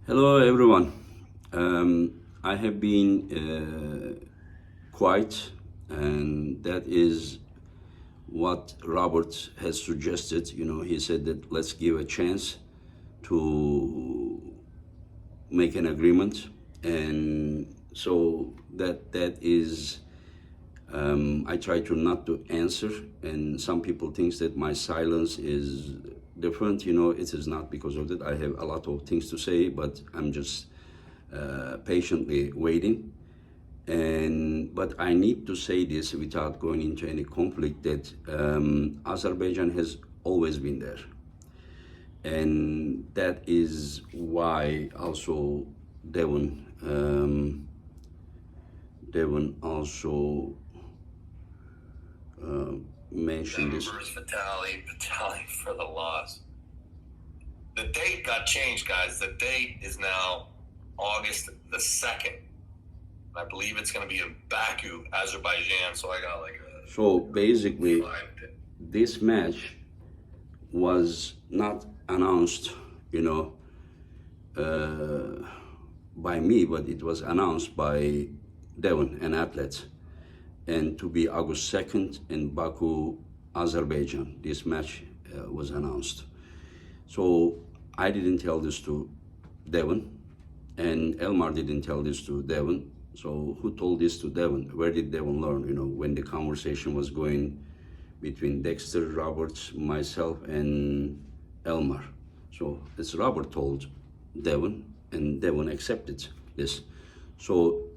Hello, everyone. I have been quiet, and that is what Robert has suggested. He said that let's give a chance to make an agreement, and so that is. I try to not to answer, and some people think that my silence is different. It is not because of that. I have a lot of things to say, but I'm just patiently waiting. But I need to say this without going into any conflict that Azerbaijan has always been there, and that is why also Devon also mentioned this. Vitaly for the loss. The date got changed, guys. The date is now August the 2nd. I believe it's going to be in Baku, Azerbaijan. So I got like a. So basically, this match was not announced, by me, but it was announced by Devon, an athlete, and to be August 2nd in Baku, Azerbaijan. This match was announced. So I didn't tell this to Devon, and Elmar didn't tell this to Devon. So who told this to Devon? Where did Devon learn? When the conversation was going between Dexter, Roberts, myself, and Elmar. So it's Robert told Devon, and Devon accepted this. So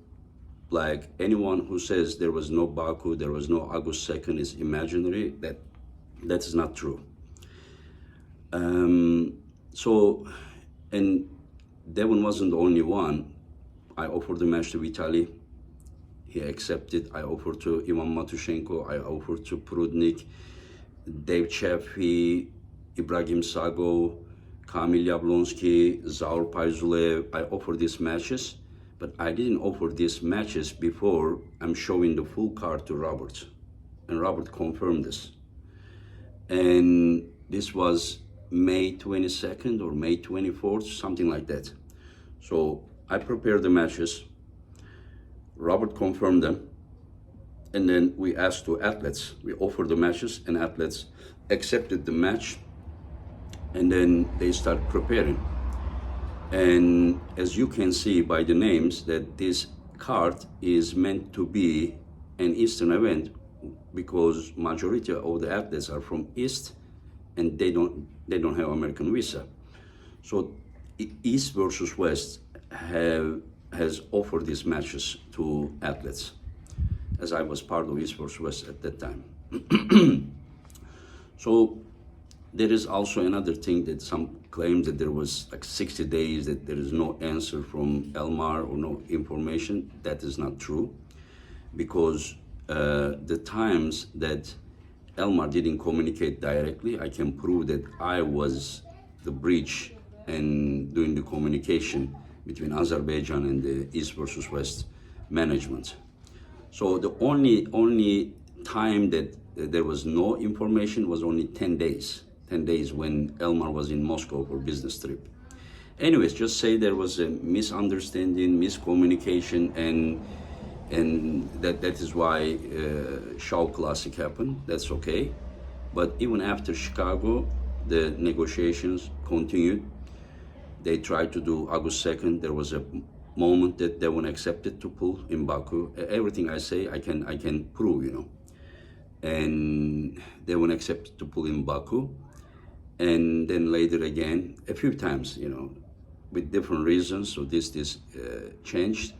like anyone who says there was no Baku, there was no August 2nd is imaginary, that is not true. And Devon wasn't the only one. I offered the match to Vitaly. He accepted. I offered to Ivan Matushenko. I offered to Prudnik, Dave Chaffee, Ibrahim Sago, Kamil Yablonsky, Zaur Paisulev. I offered these matches, but I didn't offer these matches before I'm showing the full card to Robert. And Robert confirmed this. And this was May 22nd or May 24th, something like that. So I prepared the matches. Robert confirmed them. And then we asked two athletes. We offered the matches, and athletes accepted the match. And then they started preparing. And as you can see by the names, that this card is meant to be an Eastern event because majority of the athletes are from East, and they don't have American visa. So East versus West has offered these matches to athletes, as I was part of East versus West at that time. So there is also another thing that some claim that there was like 60 days that there is no answer from Elmar or no information. That is not true, because the times that Elmar didn't communicate directly, I can prove that I was the bridge and doing the communication between Azerbaijan and the East versus West management. So the only time that there was no information was only 10 days. 10 days when Elmar was in Moscow for business trip. Anyways, just say there was a misunderstanding, miscommunication, and that is why Shaw Classic happened. That's okay. But even after Chicago, the negotiations continued. They tried to do August 2nd. There was a moment that Devon accepted to pull in Baku. Everything I say, I can prove, And Devon accepted to pull in Baku. And then later again, a few times, with different reasons. So this changed.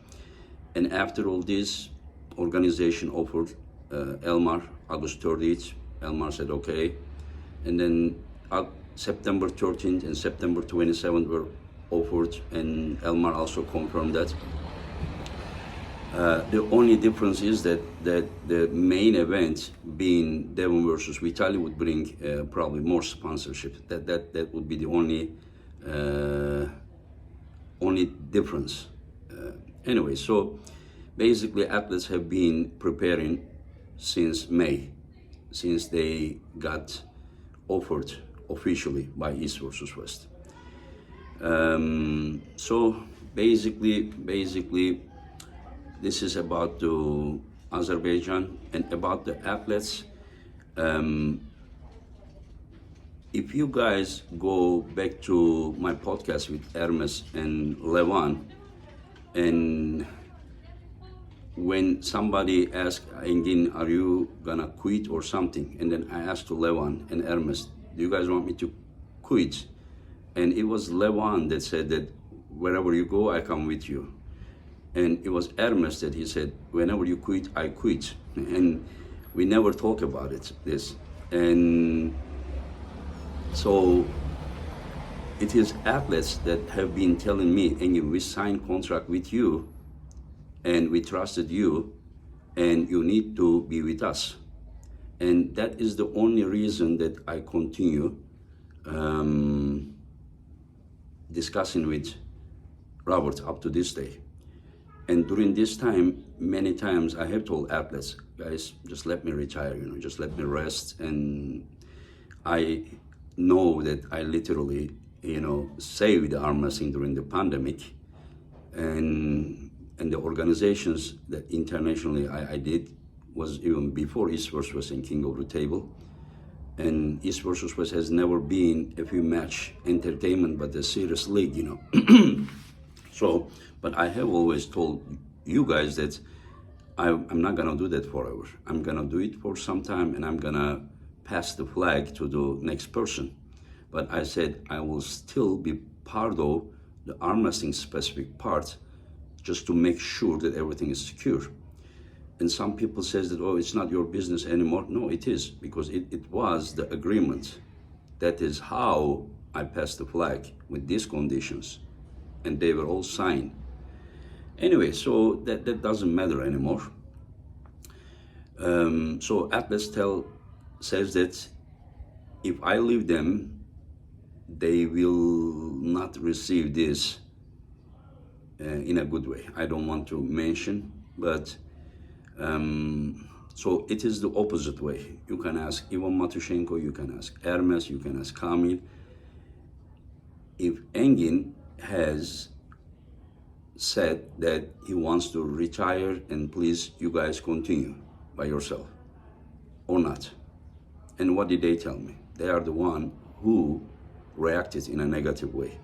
And after all this, organization offered Elmar August 30th. Elmar said okay. And then September 13th and September 27th were offered, and Elmar also confirmed that. The only difference is that the main event being Devon versus Vitaly would bring probably more sponsorship. That would be the only difference. Anyway, so basically athletes have been preparing since May, since they got offered officially by East versus West. So basically, this is about the Azerbaijan and about the athletes. If you guys go back to my podcast with Hermes and Levan, and when somebody asked Engin, are you gonna quit or something? And then I asked to Levan and Hermes, do you guys want me to quit? And it was Levan that said that wherever you go, I come with you. And it was Hermes that he said, whenever you quit, I quit. And we never talk about this. And so it is athletes that have been telling me, Engin, we signed contract with you and we trusted you and you need to be with us. And that is the only reason that I continue discussing with Robert up to this day. And during this time, many times I have told athletes, guys, just let me retire, just let me rest. And I know that I literally, saved arm wrestling during the pandemic. And the organizations that internationally I did was even before East vs. West and King of the Table. And East vs. West has never been a few match entertainment, but a serious league, So, but I have always told you guys that I'm not gonna do that forever. I'm gonna do it for some time and I'm gonna pass the flag to the next person. But I said I will still be part of the arm wrestling specific part just to make sure that everything is secure. And some people says that, oh, it's not your business anymore. No, it is, because it was the agreement. That is how I passed the flag with these conditions. And they were all signed. Anyway, so that doesn't matter anymore. So Atlas says that if I leave them, they will not receive this in a good way. I don't want to mention, but so it is the opposite way. You can ask Ivan Matushenko, you can ask Hermes, you can ask Kamil. If Engin has said that he wants to retire and please you guys continue by yourself or not. And what did they tell me? They are the one who reacted in a negative way.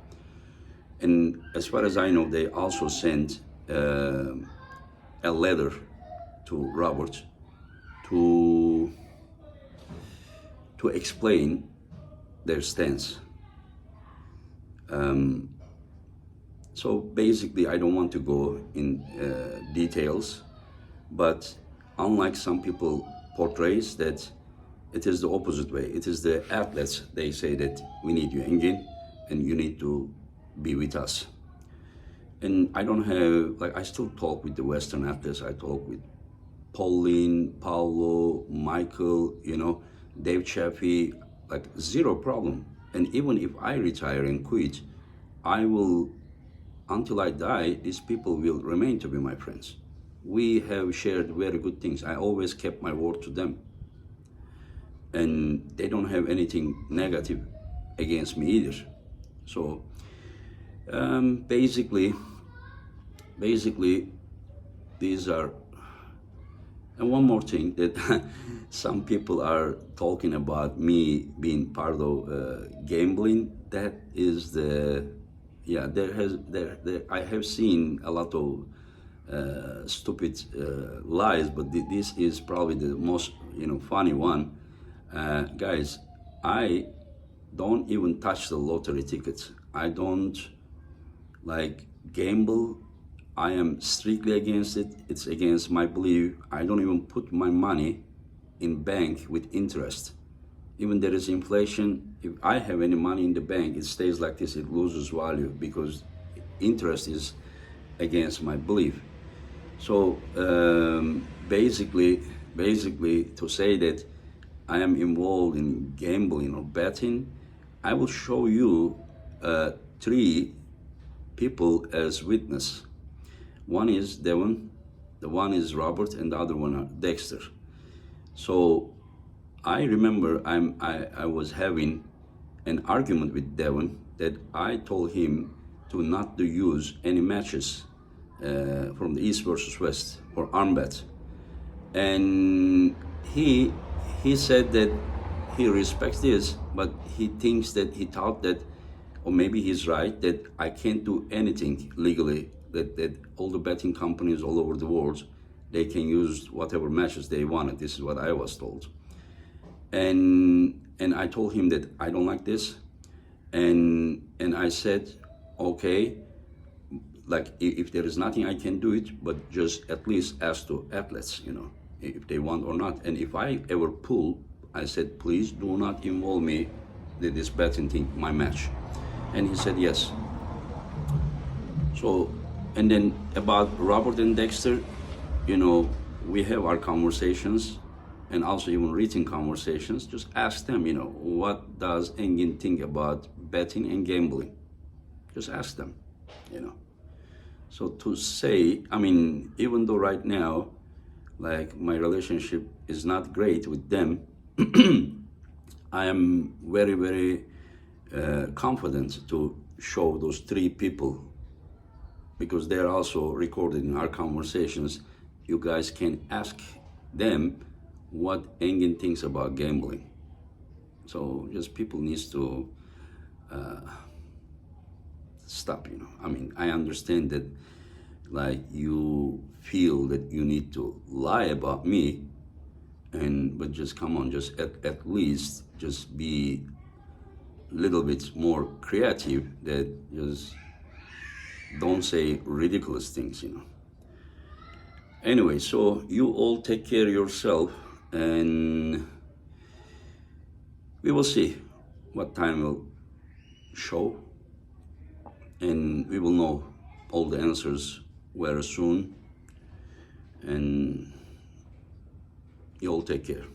And as far as I know, they also sent a letter to Robert to explain their stance. So basically, I don't want to go in details, but unlike some people portrays that it is the opposite way. It is the athletes, they say that we need you, Engin, and you need to be with us. And I don't have, I still talk with the Western athletes. I talk with Pauline, Paulo, Michael, Dave Chaffee, zero problem. And even if I retire and quit, I will, until I die, these people will remain to be my friends. We have shared very good things. I always kept my word to them. And they don't have anything negative against me either. So basically, these are, and one more thing that some people are talking about me being part of gambling. That is I have seen a lot of stupid lies, but this is probably the most funny one. Guys, I don't even touch the lottery tickets. I don't gamble. I am strictly against it. It's against my belief. I don't even put my money in bank with interest. Even there is inflation, if I have any money in the bank, it stays like this, it loses value because interest is against my belief. So basically to say that I am involved in gambling or betting, I will show you 3 people as witness. One is Devon, the one is Robert, and the other one are Dexter. So I remember I was having an argument with Devon that I told him to not to use any matches from the East versus West or arm bet, and he said that he respects this, but he thought that, or maybe he's right, that I can't do anything legally, that all the betting companies all over the world, they can use whatever matches they wanted. This is what I was told. And I told him that I don't like this, and I said, okay, like if there is nothing I can do it, but just at least ask the athletes, if they want or not. And if I ever pull, I said, please do not involve me in this betting thing, my match. And he said yes. So, and then about Robert and Dexter, we have our conversations, and also even written conversations. Just ask them, what does Engin think about betting and gambling? Just ask them, So to say, even though right now, like my relationship is not great with them, I am very, very confident to show those three people, because they're also recorded in our conversations. You guys can ask them what Engin thinks about gambling. So just people needs to stop, I understand that, like, you feel that you need to lie about me, but just come on, just at least just be a little bit more creative, that just don't say ridiculous things, Anyway, so you all take care of yourself, and we will see what time will show, and we will know all the answers very soon, and you all take care.